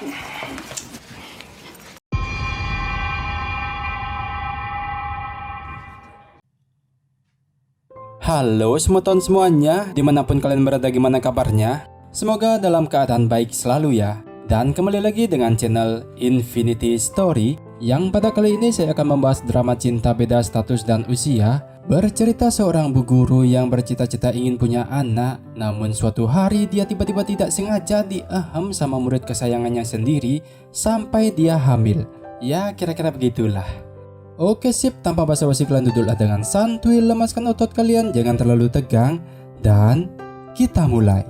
Halo semuton semuanya, dimanapun kalian berada, gimana kabarnya? Semoga dalam keadaan baik selalu ya. Dan kembali lagi dengan channel Infinity Story, yang pada kali ini saya akan membahas drama cinta beda status dan usia, bercerita seorang bu guru yang bercita-cita ingin punya anak, namun suatu hari dia tiba-tiba tidak sengaja diahem sama murid kesayangannya sendiri sampai dia hamil. Ya kira-kira begitulah. Oke sip, tanpa basa-basi kalian duduklah dengan santuy, lemaskan otot kalian, jangan terlalu tegang, dan kita mulai.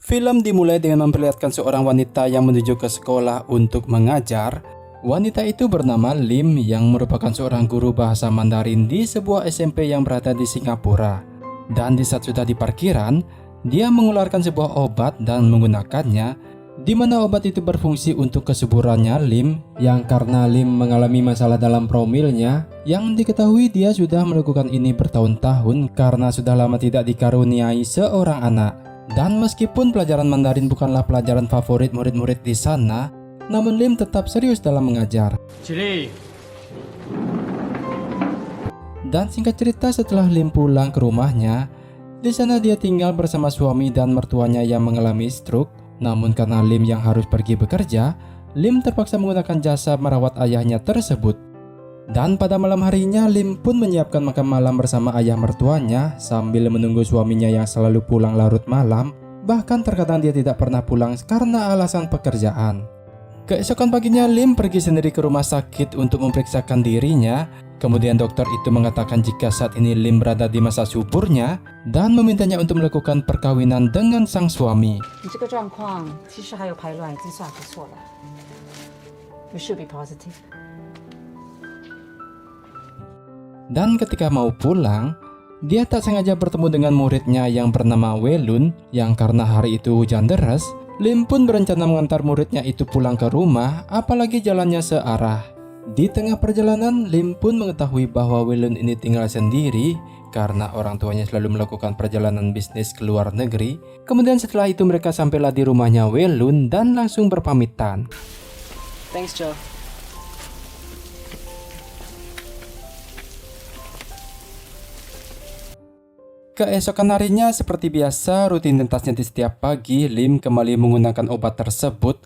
Film dimulai dengan memperlihatkan seorang wanita yang menuju ke sekolah untuk mengajar. Wanita itu bernama Lim yang merupakan seorang guru bahasa Mandarin di sebuah SMP yang berada di Singapura. Dan di saat sudah di parkiran, dia mengeluarkan sebuah obat dan menggunakannya, di mana obat itu berfungsi untuk kesuburannya Lim, yang karena Lim mengalami masalah dalam promilnya, yang diketahui dia sudah melakukan ini bertahun-tahun karena sudah lama tidak dikaruniai seorang anak. Dan meskipun pelajaran Mandarin bukanlah pelajaran favorit murid-murid di sana, namun Lim tetap serius dalam mengajar. Dan singkat cerita, setelah Lim pulang ke rumahnya, di sana dia tinggal bersama suami dan mertuanya yang mengalami stroke. Namun karena Lim yang harus pergi bekerja, Lim terpaksa menggunakan jasa merawat ayahnya tersebut. Dan pada malam harinya, Lim pun menyiapkan makan malam bersama ayah mertuanya sambil menunggu suaminya yang selalu pulang larut malam. Bahkan terkadang dia tidak pernah pulang karena alasan pekerjaan. Keesokan paginya, Lim pergi sendiri ke rumah sakit untuk memeriksakan dirinya. Kemudian dokter itu mengatakan jika saat ini Lim berada di masa suburnya dan memintanya untuk melakukan perkawinan dengan sang suami. Dan ketika mau pulang, dia tak sengaja bertemu dengan muridnya yang bernama Welun, yang karena hari itu hujan deras, Lim pun berencana mengantar muridnya itu pulang ke rumah, apalagi jalannya searah. Di tengah perjalanan, Lim pun mengetahui bahwa Welun ini tinggal sendiri karena orang tuanya selalu melakukan perjalanan bisnis ke luar negeri. Kemudian setelah itu mereka sampailah di rumahnya Welun dan langsung berpamitan. Thanks, Joe. Keesokan harinya seperti biasa, rutinitasnya di setiap pagi, Lim kembali menggunakan obat tersebut.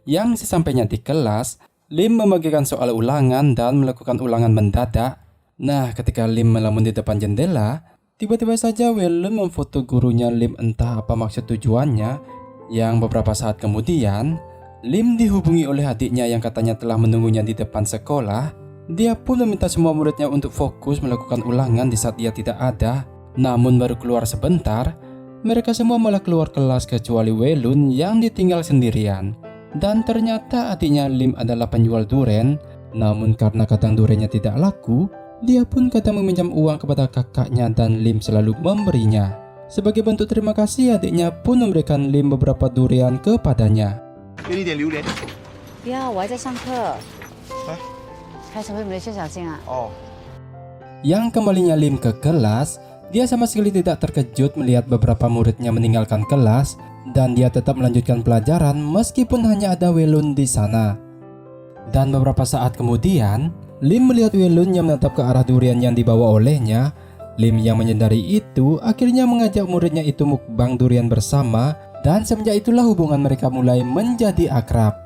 Yang sesampainya di kelas, Lim membagikan soal ulangan dan melakukan ulangan mendadak. Nah, ketika Lim melamun di depan jendela, tiba-tiba saja Welun memfoto gurunya Lim, entah apa maksud tujuannya. Yang beberapa saat kemudian, Lim dihubungi oleh adiknya yang katanya telah menunggunya di depan sekolah. Dia pun meminta semua muridnya untuk fokus melakukan ulangan di saat dia tidak ada. Namun baru keluar sebentar, mereka semua malah keluar kelas kecuali Welun yang ditinggal sendirian. Dan ternyata adiknya Lim adalah penjual duren. Namun karena kadang durennya tidak laku, dia pun kadang meminjam uang kepada kakaknya dan Lim selalu memberinya. Sebagai bentuk terima kasih, adiknya pun memberikan Lim beberapa durian kepadanya. Yang kembalinya Lim ke kelas, dia sama sekali tidak terkejut melihat beberapa muridnya meninggalkan kelas dan dia tetap melanjutkan pelajaran meskipun hanya ada Welun di sana. Dan beberapa saat kemudian, Lim melihat Welun yang menatap ke arah durian yang dibawa olehnya. Lim yang menyadari itu akhirnya mengajak muridnya itu mukbang durian bersama, dan semenjak itulah hubungan mereka mulai menjadi akrab.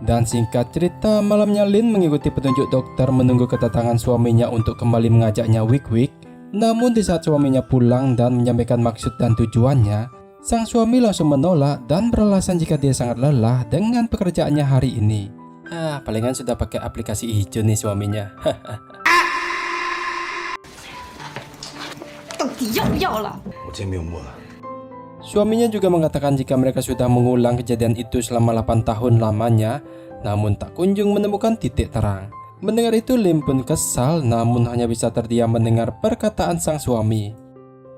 Dan singkat cerita, malamnya Lim mengikuti petunjuk dokter menunggu kedatangan suaminya untuk kembali mengajaknya wik-wik. Namun di saat suaminya pulang dan menyampaikan maksud dan tujuannya, sang suami langsung menolak dan beralasan jika dia sangat lelah dengan pekerjaannya hari ini. Palingan sudah pakai aplikasi hijau nih suaminya. Suaminya juga mengatakan jika mereka sudah mengulang kejadian itu selama 8 tahun lamanya, namun tak kunjung menemukan titik terang. Mendengar itu, Lim pun kesal, namun hanya bisa terdiam mendengar perkataan sang suami.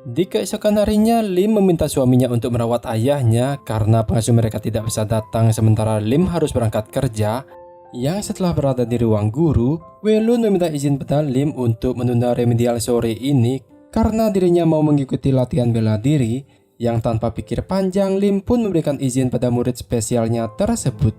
Di keesokan harinya, Lim meminta suaminya untuk merawat ayahnya karena pengasuh mereka tidak bisa datang sementara Lim harus berangkat kerja. Yang setelah berada di ruang guru, Welun meminta izin pada Lim untuk menunda remedial sore ini karena dirinya mau mengikuti latihan bela diri. Yang tanpa pikir panjang, Lim pun memberikan izin pada murid spesialnya tersebut.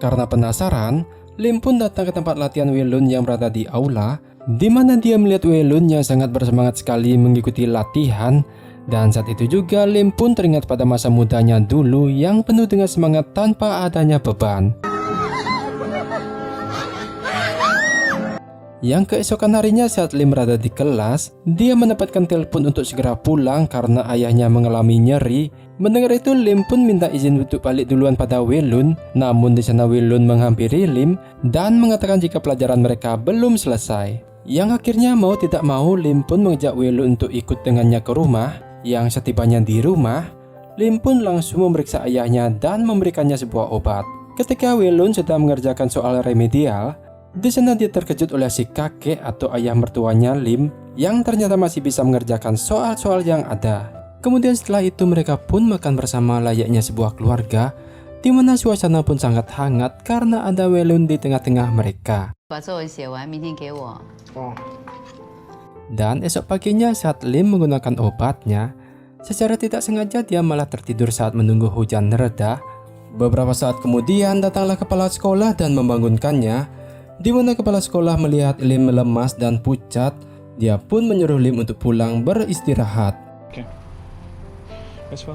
Karena penasaran, Lim pun datang ke tempat latihan Welun yang berada di aula, di mana dia melihat Welun yang sangat bersemangat sekali mengikuti latihan. Dan saat itu juga Lim pun teringat pada masa mudanya dulu yang penuh dengan semangat tanpa adanya beban. Yang keesokan harinya saat Lim berada di kelas, dia mendapatkan telepon untuk segera pulang karena ayahnya mengalami nyeri. Mendengar itu, Lim pun minta izin untuk balik duluan pada Welun. Namun di sana Welun menghampiri Lim dan mengatakan jika pelajaran mereka belum selesai. Yang akhirnya mau tidak mau, Lim pun mengajak Welun untuk ikut dengannya ke rumah. Yang setibanya di rumah, Lim pun langsung memeriksa ayahnya dan memberikannya sebuah obat. Ketika Welun sedang mengerjakan soal remedial, di sana dia terkejut oleh si kakek atau ayah mertuanya Lim yang ternyata masih bisa mengerjakan soal-soal yang ada. Kemudian setelah itu mereka pun makan bersama layaknya sebuah keluarga, di mana suasana pun sangat hangat karena ada Welun di tengah-tengah mereka. Dan esok paginya saat Lim menggunakan obatnya, secara tidak sengaja dia malah tertidur saat menunggu hujan reda. Beberapa saat kemudian datanglah kepala sekolah dan membangunkannya. Di mana kepala sekolah melihat Lim lemas dan pucat, dia pun menyuruh Lim untuk pulang beristirahat. Okay. That's well.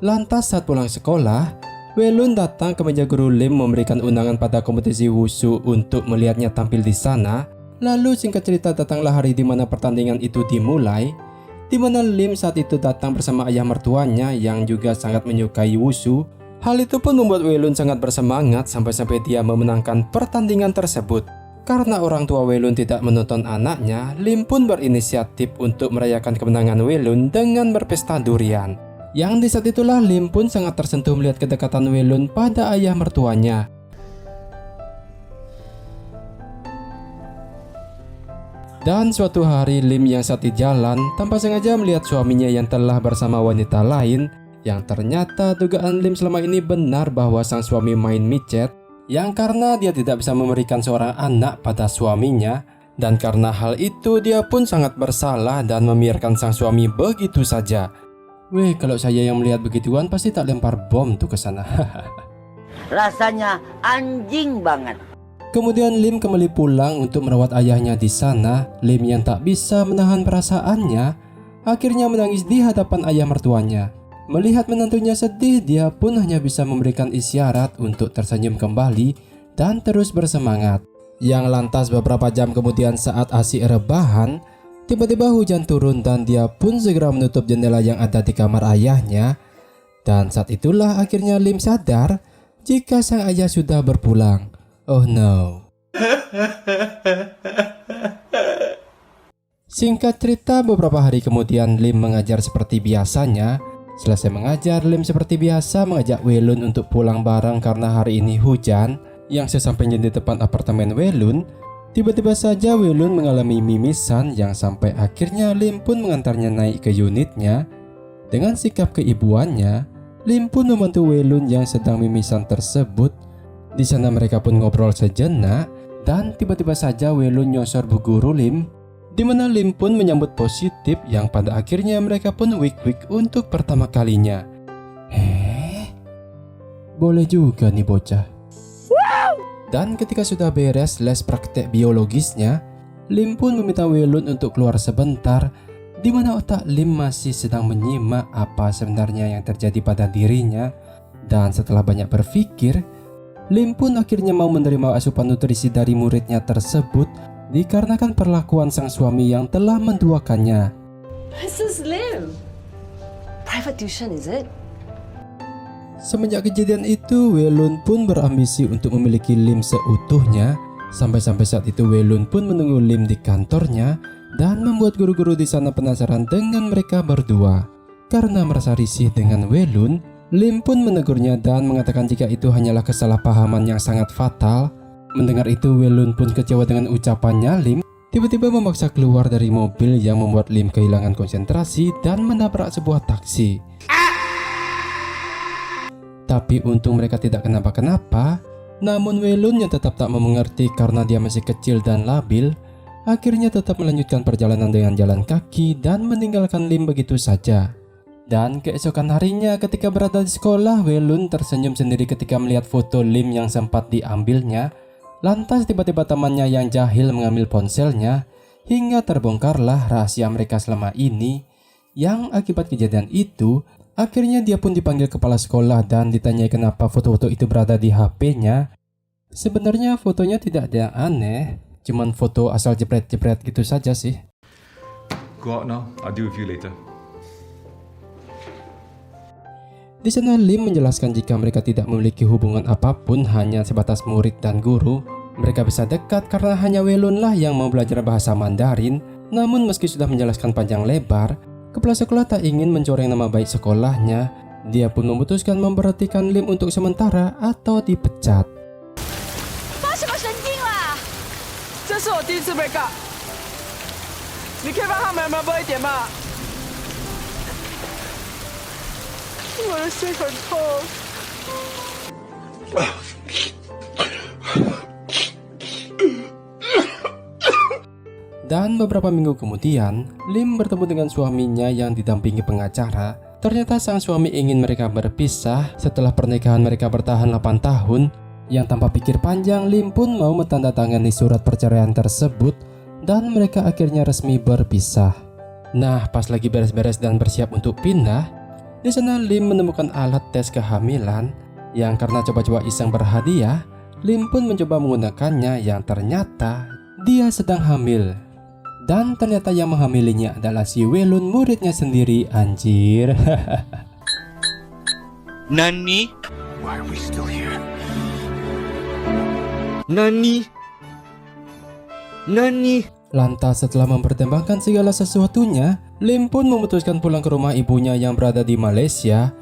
Lantas saat pulang sekolah, Welun datang ke meja guru Lim memberikan undangan pada kompetisi wushu untuk melihatnya tampil di sana. Lalu singkat cerita datanglah hari di mana pertandingan itu dimulai, di mana Lim saat itu datang bersama ayah mertuanya yang juga sangat menyukai wushu. Hal itu pun membuat Welun sangat bersemangat sampai-sampai dia memenangkan pertandingan tersebut. Karena orang tua Welun tidak menonton anaknya, Lim pun berinisiatif untuk merayakan kemenangan Welun dengan berpesta durian. Yang di saat itulah Lim pun sangat tersentuh melihat kedekatan Welun pada ayah mertuanya. Dan suatu hari Lim yang saat di jalan tanpa sengaja melihat suaminya yang telah bersama wanita lain. Yang ternyata dugaan Lim selama ini benar bahwa sang suami main micet, yang karena dia tidak bisa memberikan seorang anak pada suaminya, dan karena hal itu dia pun sangat bersalah dan membiarkan sang suami begitu saja. Weh, kalau saya yang melihat begituan pasti tak lempar bom tuh ke sana. Rasanya anjing banget. Kemudian Lim kembali pulang untuk merawat ayahnya di sana. Lim yang tak bisa menahan perasaannya akhirnya menangis di hadapan ayah mertuanya. Melihat menantunya sedih, dia pun hanya bisa memberikan isyarat untuk tersenyum kembali dan terus bersemangat. Yang lantas beberapa jam kemudian saat asyik rebahan, tiba-tiba hujan turun dan dia pun segera menutup jendela yang ada di kamar ayahnya. Dan saat itulah akhirnya Lim sadar jika sang ayah sudah berpulang. Oh no. Singkat cerita, beberapa hari kemudian Lim mengajar seperti biasanya. Selesai mengajar, Lim seperti biasa mengajak Welun untuk pulang bareng karena hari ini hujan. Yang sesampainya di depan apartemen Welun, tiba-tiba saja Welun mengalami mimisan yang sampai akhirnya Lim pun mengantarnya naik ke unitnya. Dengan sikap keibuannya, Lim pun membantu Welun yang sedang mimisan tersebut. Di sana mereka pun ngobrol sejenak dan tiba-tiba saja Welun nyosor bu guru Lim. Di mana Lim pun menyambut positif yang pada akhirnya mereka pun wik-wik untuk pertama kalinya. Boleh juga nih bocah. Dan ketika sudah beres les praktek biologisnya, Lim pun meminta Welun untuk keluar sebentar, di mana otak Lim masih sedang menyimak apa sebenarnya yang terjadi pada dirinya. Dan setelah banyak berpikir, Lim pun akhirnya mau menerima asupan nutrisi dari muridnya tersebut dikarenakan perlakuan sang suami yang telah menduakannya. This is Lim. Private tuition, is it? Semenjak kejadian itu, Welun pun berambisi untuk memiliki Lim seutuhnya. Sampai-sampai saat itu Welun pun menunggu Lim di kantornya dan membuat guru-guru di sana penasaran dengan mereka berdua. Karena merasa risih dengan Welun, Lim pun menegurnya dan mengatakan jika itu hanyalah kesalahpahaman yang sangat fatal. Mendengar itu, Welun pun kecewa dengan ucapannya Lim, tiba-tiba memaksa keluar dari mobil yang membuat Lim kehilangan konsentrasi dan menabrak sebuah taksi. Tapi untung mereka tidak kenapa-kenapa. Namun Welun yang tetap tak mau mengerti karena dia masih kecil dan labil, akhirnya tetap melanjutkan perjalanan dengan jalan kaki dan meninggalkan Lim begitu saja. Dan keesokan harinya ketika berada di sekolah, Welun tersenyum sendiri ketika melihat foto Lim yang sempat diambilnya. Lantas tiba-tiba temannya yang jahil mengambil ponselnya, hingga terbongkarlah rahasia mereka selama ini. Yang akibat kejadian itu, akhirnya dia pun dipanggil kepala sekolah dan ditanyai kenapa foto-foto itu berada di HP-nya. Sebenarnya fotonya tidak ada yang aneh, cuman foto asal jepret-jepret gitu saja sih. Go out now. I'll deal with you later. Di sana Lim menjelaskan jika mereka tidak memiliki hubungan apapun, hanya sebatas murid dan guru. Mereka bisa dekat karena hanya Welun lah yang mau belajar bahasa Mandarin. Namun meski sudah menjelaskan panjang lebar, kepala sekolah tak ingin mencoreng nama baik sekolahnya. Dia pun memutuskan memberhentikan Lim untuk sementara atau dipecat. 发什么神经啦？这是我第一次被告，你可以帮他们慢播一点吗？我的心很痛。 Dan beberapa minggu kemudian, Lim bertemu dengan suaminya yang didampingi pengacara. Ternyata sang suami ingin mereka berpisah setelah pernikahan mereka bertahan 8 tahun. Yang tanpa pikir panjang, Lim pun mau menandatangani surat perceraian tersebut dan mereka akhirnya resmi berpisah. Nah, pas lagi beres-beres dan bersiap untuk pindah, di sana Lim menemukan alat tes kehamilan yang karena coba-coba iseng berhadiah, Lim pun mencoba menggunakannya yang ternyata dia sedang hamil. Dan ternyata yang menghamilinya adalah si Welun, muridnya sendiri, anjir. Nani? Why are we still here? Nani? Nani? Lantas setelah mempertimbangkan segala sesuatunya, Lim pun memutuskan pulang ke rumah ibunya yang berada di Malaysia,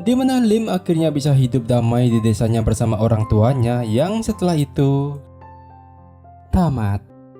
di mana Lim akhirnya bisa hidup damai di desanya bersama orang tuanya yang setelah itu tamat.